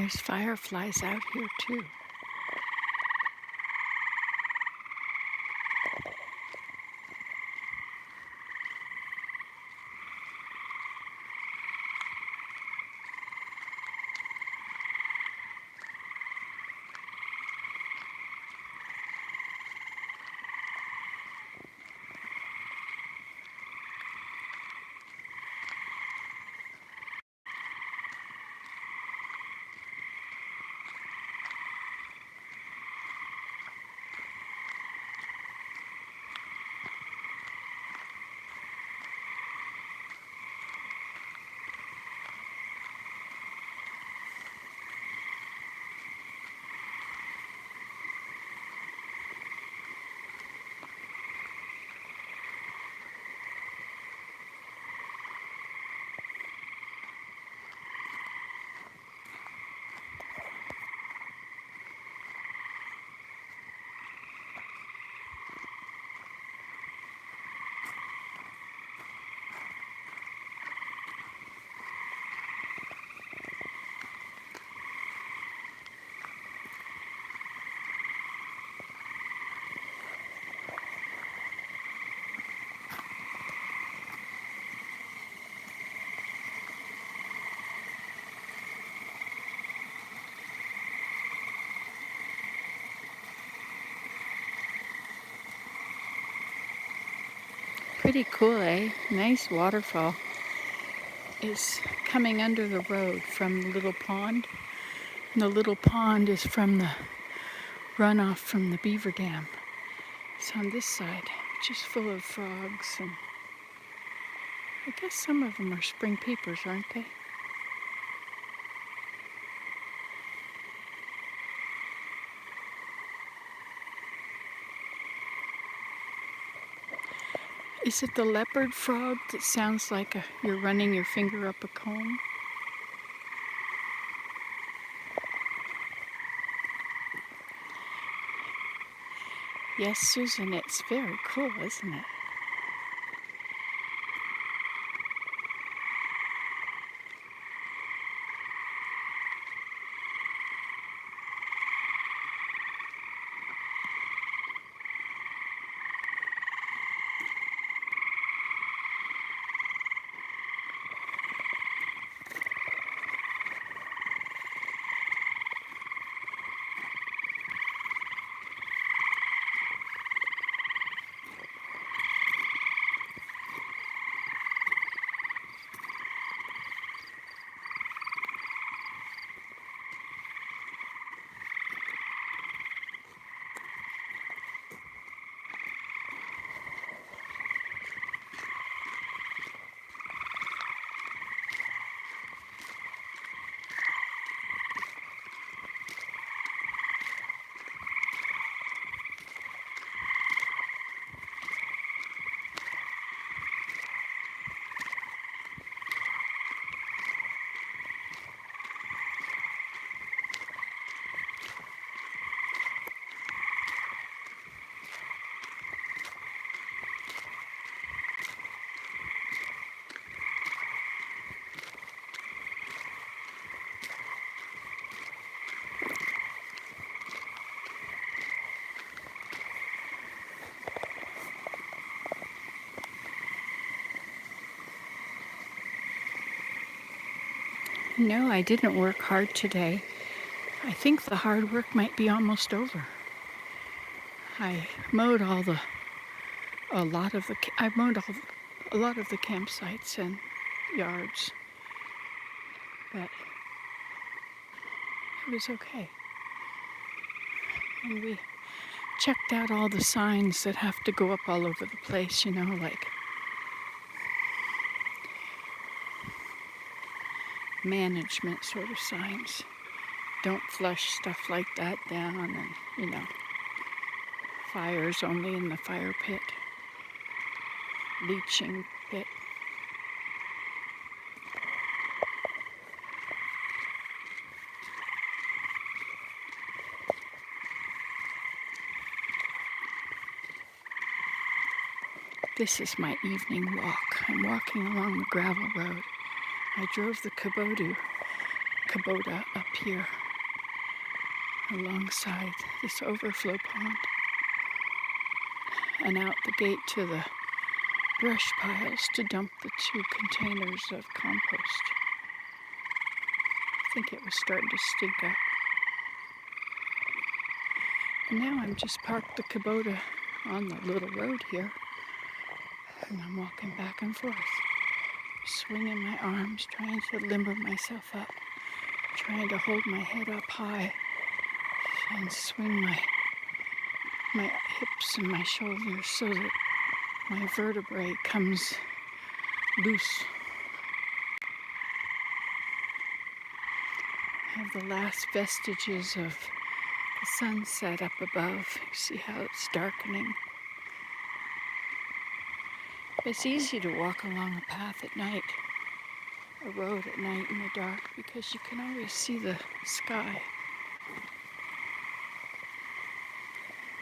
There's fireflies out here too. Pretty cool, eh? Nice waterfall. It's coming under the road from the little pond. And the little pond is from the runoff from the beaver dam. It's on this side, which is full of frogs, and I guess some of them are spring peepers, aren't they? Is it the leopard frog that sounds like you're running your finger up a comb? Yes, Susan, it's very cool, isn't it? No, I didn't work hard today. I think the hard work might be almost over. I mowed a lot of the campsites and yards, but it was okay. And we checked out all the signs that have to go up all over the place, like management sort of signs. Don't flush stuff like that down, and, fires only in the fire pit, leaching pit. This is my evening walk. I'm walking along the gravel road. I drove the Kubota up here alongside this overflow pond and out the gate to the brush piles to dump the 2 containers of compost. I think it was starting to stink up. And now I'm just parked the Kubota on the little road here, and I'm walking back and forth, swinging my arms, trying to limber myself up, trying to hold my head up high and swing my hips and my shoulders so that my vertebrae comes loose. I have the last vestiges of the sunset up above. You see how it's darkening. It's easy to walk along a path at night, a road at night in the dark, because you can always see the sky.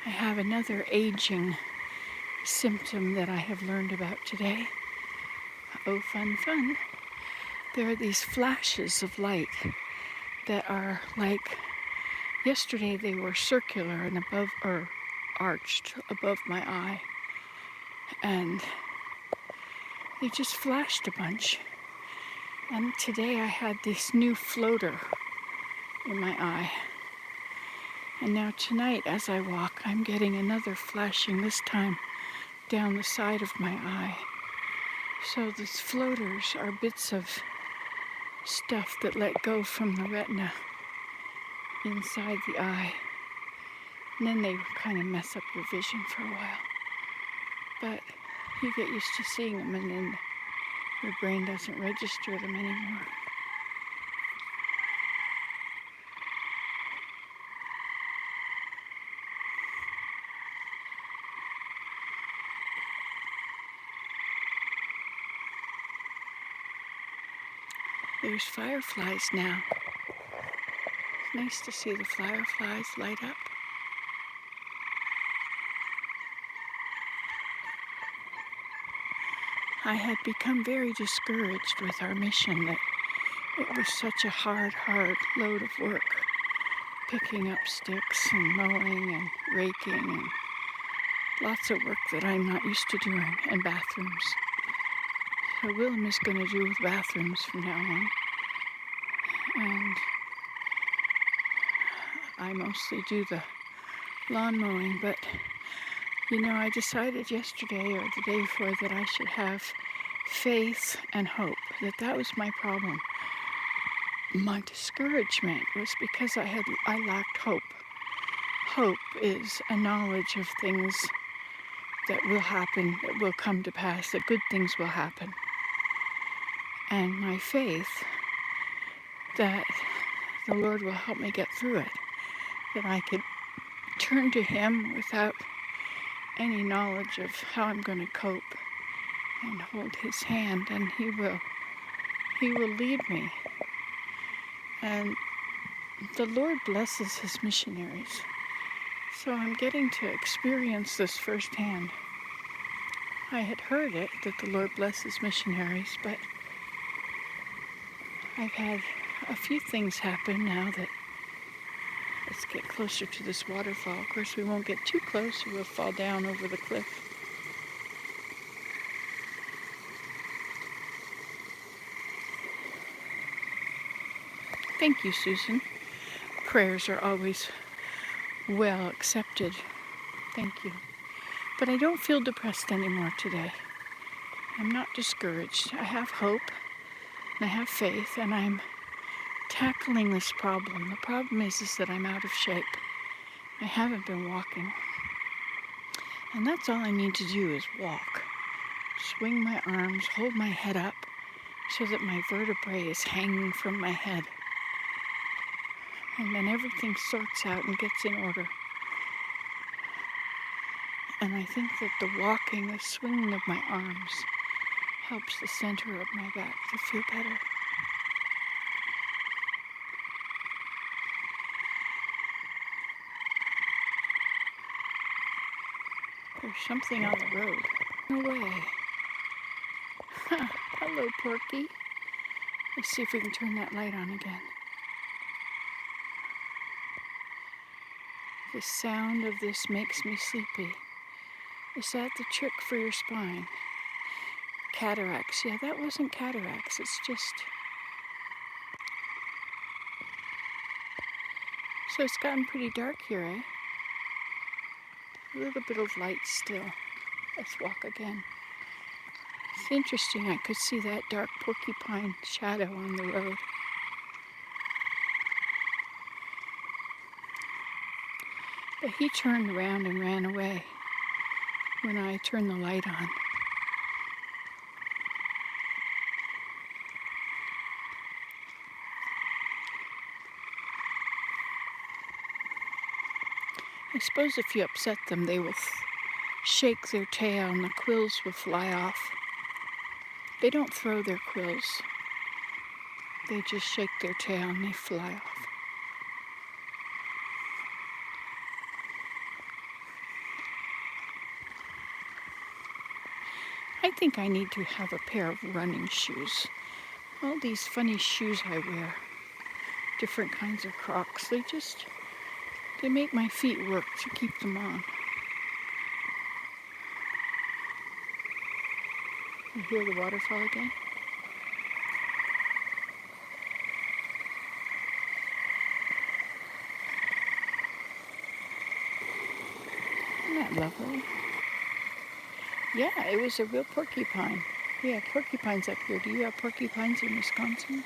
I have another aging symptom that I have learned about today. Oh, fun, fun. There are these flashes of light that are like, yesterday they were circular and above, or arched above my eye. And they just flashed a bunch. And today I had this new floater in my eye. And now tonight as I walk, I'm getting another flashing, this time down the side of my eye. So these floaters are bits of stuff that let go from the retina inside the eye. And then they kind of mess up your vision for a while. But you get used to seeing them, and then your brain doesn't register them anymore. There's fireflies now. It's nice to see the fireflies light up. I had become very discouraged with our mission, that it was such a hard load of work, picking up sticks and mowing and raking and lots of work that I'm not used to doing, and bathrooms. So Willem is going to do with bathrooms from now on. And I mostly do the lawn mowing, but you know, I decided yesterday or the day before that I should have faith and hope, that was my problem. My discouragement was because I lacked hope. Hope is a knowledge of things that will happen, that will come to pass, that good things will happen. And my faith that the Lord will help me get through it, that I could turn to Him without any knowledge of how I'm going to cope, and hold His hand, and He will lead me. And the Lord blesses His missionaries. So I'm getting to experience this firsthand. I had heard it, that the Lord blesses missionaries, but I've had a few things happen now that, let's get closer to this waterfall. Of course, we won't get too close or we'll fall down over the cliff. Thank you, Susan. Prayers are always well accepted. Thank you. But I don't feel depressed anymore today. I'm not discouraged. I have hope, and I have faith, and I'm tackling this problem. The problem is that I'm out of shape. I haven't been walking. And that's all I need to do, is walk. Swing my arms, hold my head up so that my vertebrae is hanging from my head. And then everything sorts out and gets in order. And I think that the walking, the swinging of my arms, helps the center of my back to feel better. There's something on the road. No way. Hello, Porky. Let's see if we can turn that light on again. The sound of this makes me sleepy. Is that the trick for your spine? Cataracts. Yeah, that wasn't cataracts. It's just... So it's gotten pretty dark here, eh? A little bit of light still. Let's walk again. It's interesting. I could see that dark porcupine shadow on the road. But he turned around and ran away when I turned the light on. I suppose if you upset them, they will shake their tail and the quills will fly off. They don't throw their quills. They just shake their tail and they fly off. I think I need to have a pair of running shoes. All these funny shoes I wear, different kinds of Crocs, they make my feet work to keep them on. You hear the waterfall again? Isn't that lovely? Yeah, it was a real porcupine. We have porcupines up here. Do you have porcupines in Wisconsin?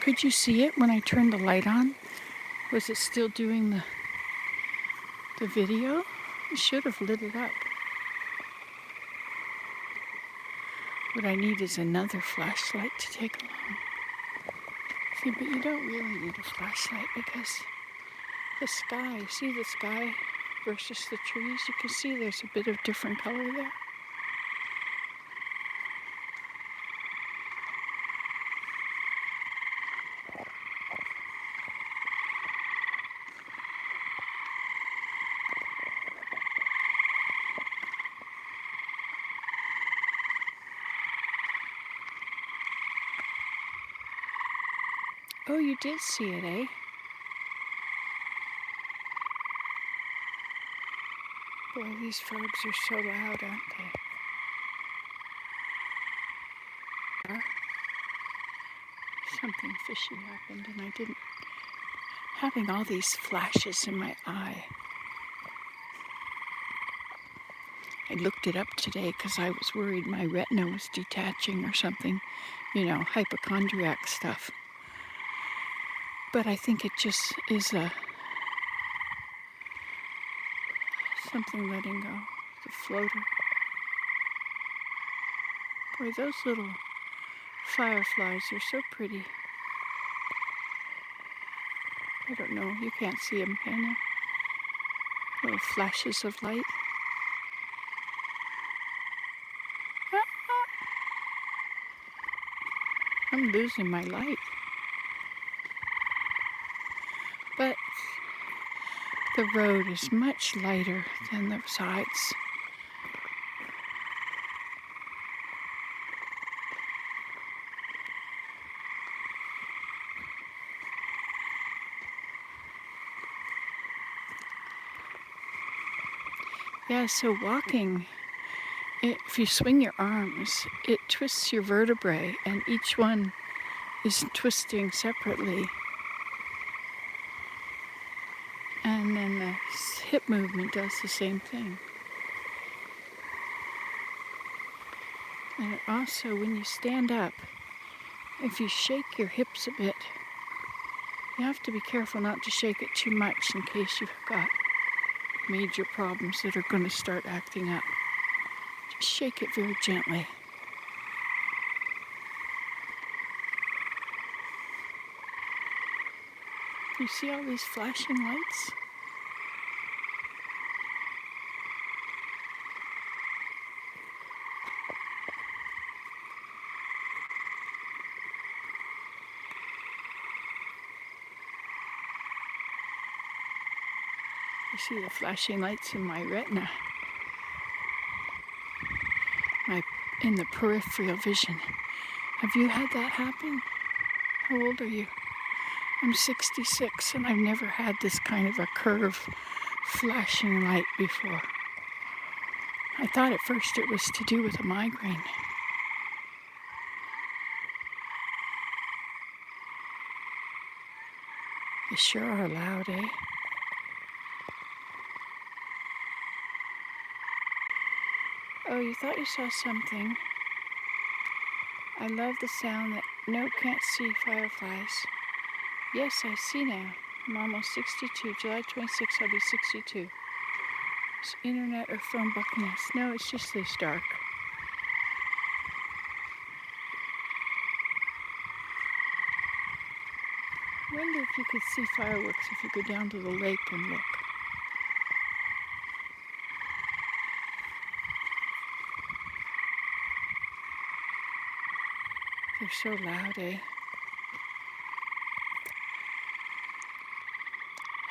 Could you see it when I turned the light on? Was it still doing the video? It should have lit it up. What I need is another flashlight to take along. See, but you don't really need a flashlight because the sky, see the sky versus the trees? You can see there's a bit of different color there. Oh, you did see it, eh? Boy, these frogs are so loud, aren't they? Something fishy happened and I didn't... Having all these flashes in my eye. I looked it up today because I was worried my retina was detaching or something. You know, hypochondriac stuff. But I think it just is something letting go. The floater. Boy, those little fireflies are so pretty. I don't know, you can't see them, can you? Little flashes of light. I'm losing my light. But the road is much lighter than the sides. Yeah, so walking, if you swing your arms, it twists your vertebrae, and each one is twisting separately. And then the hip movement does the same thing. And also, when you stand up, if you shake your hips a bit, you have to be careful not to shake it too much in case you've got major problems that are going to start acting up. Just shake it very gently. You see all these flashing lights? You see the flashing lights in my retina, in the peripheral vision. Have you had that happen? How old are you? I'm 66 and I've never had this kind of a curve flashing light before. I thought at first it was to do with a migraine. You sure are loud, eh? Oh, you thought you saw something. I love the sound that no can't see fireflies. Yes, I see now. I'm almost 62. July 26th, I'll be 62. It's internet or phone buckiness. No, it's just this dark. I wonder if you could see fireworks if you go down to the lake and look. They're so loud, eh?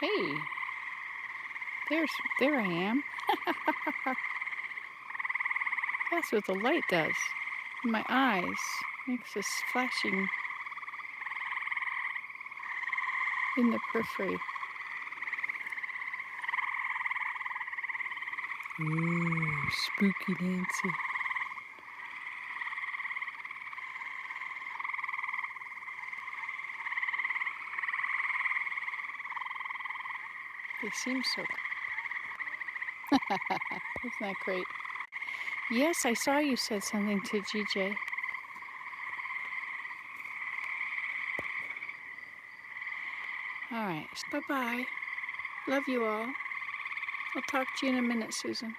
Hey, there I am. That's what the light does. In my eyes, makes this flashing in the periphery. Ooh, spooky Nancy. They seem so. Isn't that great? Yes, I saw you said something to GJ. All right, bye-bye. Love you all. I'll talk to you in a minute, Susan.